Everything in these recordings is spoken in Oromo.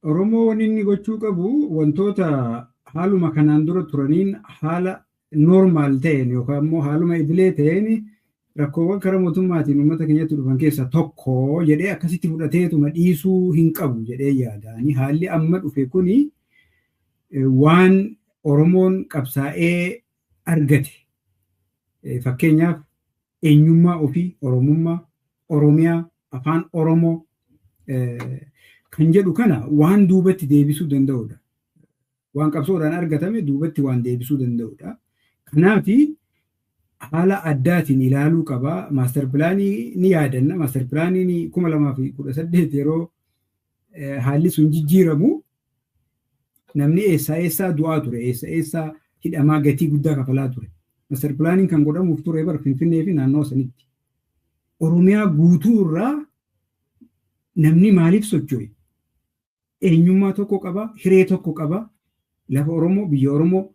Oromoo wanni inni gochuu qabu wantoota haaluma kanaan dura turaniin haala normaal ta'een yookaan immoo haaluma idilee ta'een rakkoowwan karaa mootummaatiin uummata keenyatti dhufan keessaa tokko jedhee akkasitti fudhateetuma dhiisuu hin qabu jedhee yaadaani. Haalli amma dhufe kuni waan Oromoon qabsaa'ee argate. Fakkeenyaaf eenyummaa ofii, Oromummaa, Oromiyaa, afaan Oromoo kan jedhu kana waan duubatti deebisuu danda'udha. Waan qabsoodhaan argatame duubatti waan deebisuu danda'udha. Kanaaf haala addaatiin ilaaluu qaba. Maaster pilaanii ni yaadanna. Maaster pilaaniin 2018 yeroo haalli sun jijjiiramu namni eessaa du'aa ture, eessaa hidhamaa gatii guddaa kafalaa ture. Maaster pilaaniin kan godhamuuf ture bara Finfinnee fi naannoo sanitti. Oromiyaa guutuu irraa namni maaliif socho'e? Eenyummaa tokko qaba, hiree tokko qaba, lafa Oromoo, biyya Oromoo,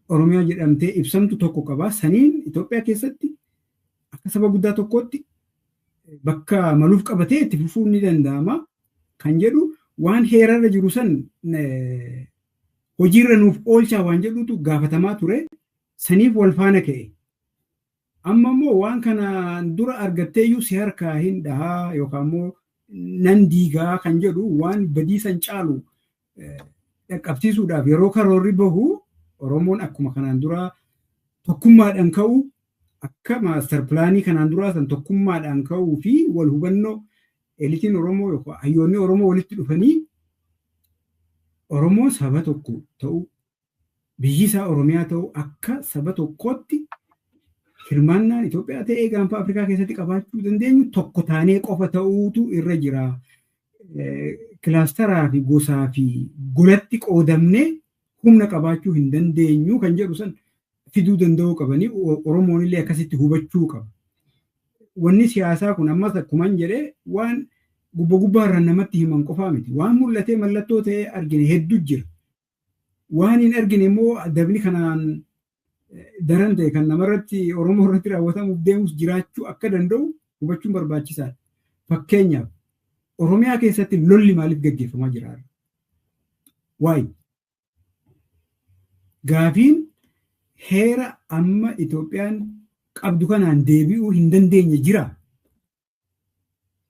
Oromiyaa jedhamtee ibsamtu tokko qaba. Saniin Itoophiyaa keessatti akka saba guddaa tokkotti bakka maluuf qabatee itti fufuun ni danda'ama kan jedhu waan heerarra jiru san hojiirra nuuf oolchaa waan jedhutu gaafatamaa ture. Saniif wal faana ka'e. Amma immoo waan kana dura argatteeyyuu si harkaa hin dhahaa yookaan immoo nan diigaa kan jedhu waan badiisan caalu dhaqqabsiisuudhaaf yeroo karoorri bahu Oromoon akkuma kanaan dura tokkummaadhaan ka'u akka maaster pilaanii kanaan dura san tokkummaadhaan ka'uu fi wal hubannoo eliitiin Oromoo yookaan hayyoonni Oromoo walitti dhufanii Oromoo saba tokko ta'u biyyi isaa Oromiyaa ta'u akka saba tokkootti hirmaannaan Itoophiyaa ta'ee gaanfa Afrikaa keessatti qabaachuu dandeenyu tokko taanee qofa ta'uutu irra jira. Kilaasteraa fi gosaa fi golatti qoodamnee humna qabaachuu hin dandeenyu kan jedhu san fiduu danda'uu qabanii Oromoon illee akkasitti hubachuu qaba. Wanni siyaasaa kun ammas akkuman jedhee waan gubbaarraa namatti himan qofaa miti. Waan mul'atee mallattoo ta'ee argine hedduu jira. Waan hin argine immoo dabni kanaan daran ta'e kan namarratti Oromoo irratti raawwatamuuf deemus jiraachuu akka danda'u hubachuun barbaachisaadha. Fakkeenyaaf Oromiyaa keessatti lolli maaliif gaggeeffamaa jira? Waa'ee gaafiin heera amma Itoophiyaan qabdu kanaan deebi'uu hin dandeenye jira.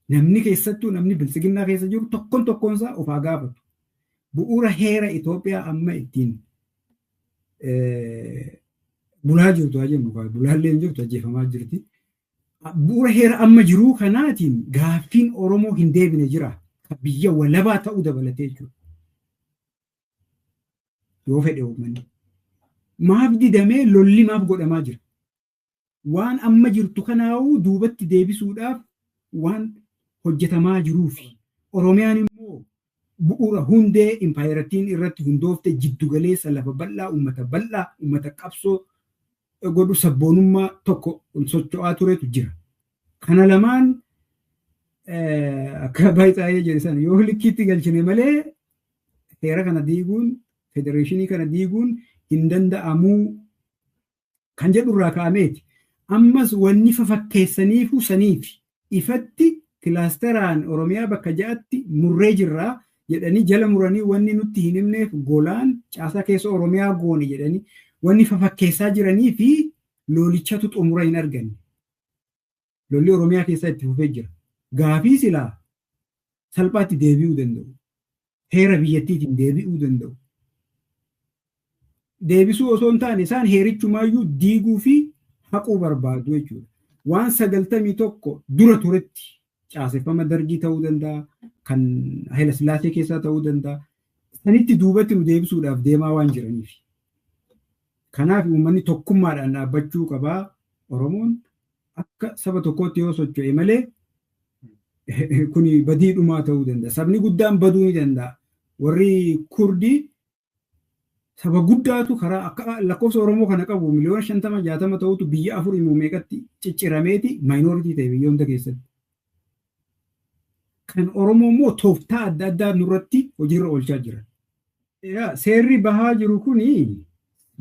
Namni keessattuu namni bilisiginnaa keessa jiru tokkoonsaa of haa gaafatu. Bu'uura heera Itoophiyaa amma ittiin bulaa jirtu haa jennu, bulaallee jirtu ajjeefamaa jirti. Bu'uura heera amma jiruu kanaatiin gaaffiin Oromoo hin deebine jira. Biyya walabaa ta'uu dabalatee jechuudha. Yoo fedhe uummanni. Maaf didamee lolli maaf godhamaa jira? Waan amma jirtu kanaa'uu duubatti deebisuudhaaf waan hojjetamaa jiruufi. Oromiyaan immoo bu'uura hundee impaayiratiin irratti hundoofte jiddugaleessa lafa bal'aa, uummata qabsoo godhu sabboonummaa tokko socho'aa turetu jira. Kana lamaan akka baay'ee jedhan yoo likkiitti galchine malee heera kana diiguun, federeeshinii kana diiguun hin danda'amuu kan jedhu irraa ka'ameeti. Ammas wanni fafakkeessaniifu saniif ifatti kilaasteraan Oromiyaa bakka ja'atti murree jirraa jedhanii jala muranii wanni nutti hin himneef golaan caasaa keessa Oromiyaa goone jedhanii wanni fafakkeessaa jiranii fi lolichatu xumura hin arganne. Lolli Oromiyaa keessa itti fufee jira. Gaafii silaa salphaatti deebi'uu danda'u. Heera biyyattiitiin deebi'uu danda'u. Deebisuu osoo hin taane isaan heerichumaayyuu diiguu fi haquu barbaadu jechuudha. Waan 91 dura turetti caaseffama dargii ta'uu danda'a, kan Haayila Sillaasee keessaa ta'uu danda'a. Sanitti duubatti nu deebisuudhaaf deemaa waan jiraniif. Kanaaf uummanni tokkummaadhaan dhaabbachuu qabaa. Oromoon akka saba tokkootti yoo socho'e malee kuni badii dhumaa ta'uu danda'a. Sabni guddaan baduu ni danda'a. Warri Kurdii saba guddaatu karaa akka lakkoofsa Oromoo kana qabu miliyoona 50-60 ta'utu biyya 4 immoo meeqatti ciccirameeti maayinooritii ta'e biyyoota keessatti. Kan Oromoo immoo tooftaa adda addaa nurratti hojiirra oolchaa jiran. Seerri bahaa jiru kuni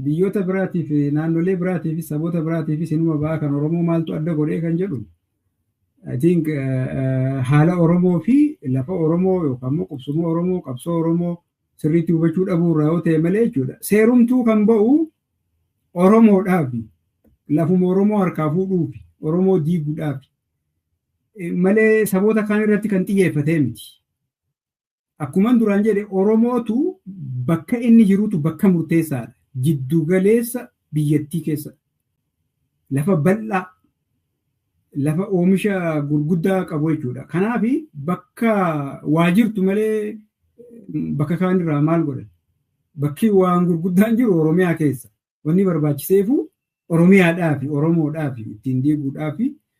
biyyoota biraatiif naannolee biraatiif saboota biraatiif sinuma bahaa kan Oromoo maaltu adda godhee kan jedhu I think haala Oromoo fi lafa Oromoo yookaan immoo qubsuma Oromoo qabsoo Oromoo sirriitti hubachuu dhabuu irraa yoo ta'e malee jechuudha. Seerumtuu kan ba'u Oromoodhaafi lafuma Oromoo harkaa fuudhuufi Oromoo diiguudhaafi malee saboota kaan irratti kan xiyyeeffatee miti. Akkuma duraan jedhe Oromootu bakka inni jirutu bakka murteessaadha. Jiddu galeessa biyyattii keessa lafa bal'aa lafa oomisha gurguddaa qabu jechuudha. Kanaaf bakka waa jirtu malee bakka kaan irraa maal godhan? Bakki waan gurguddaan jiru Oromiyaa keessa. Wanni barbaachiseefu Oromiyaadhaafi Oromoodhaafi ittiin diiguudhaafi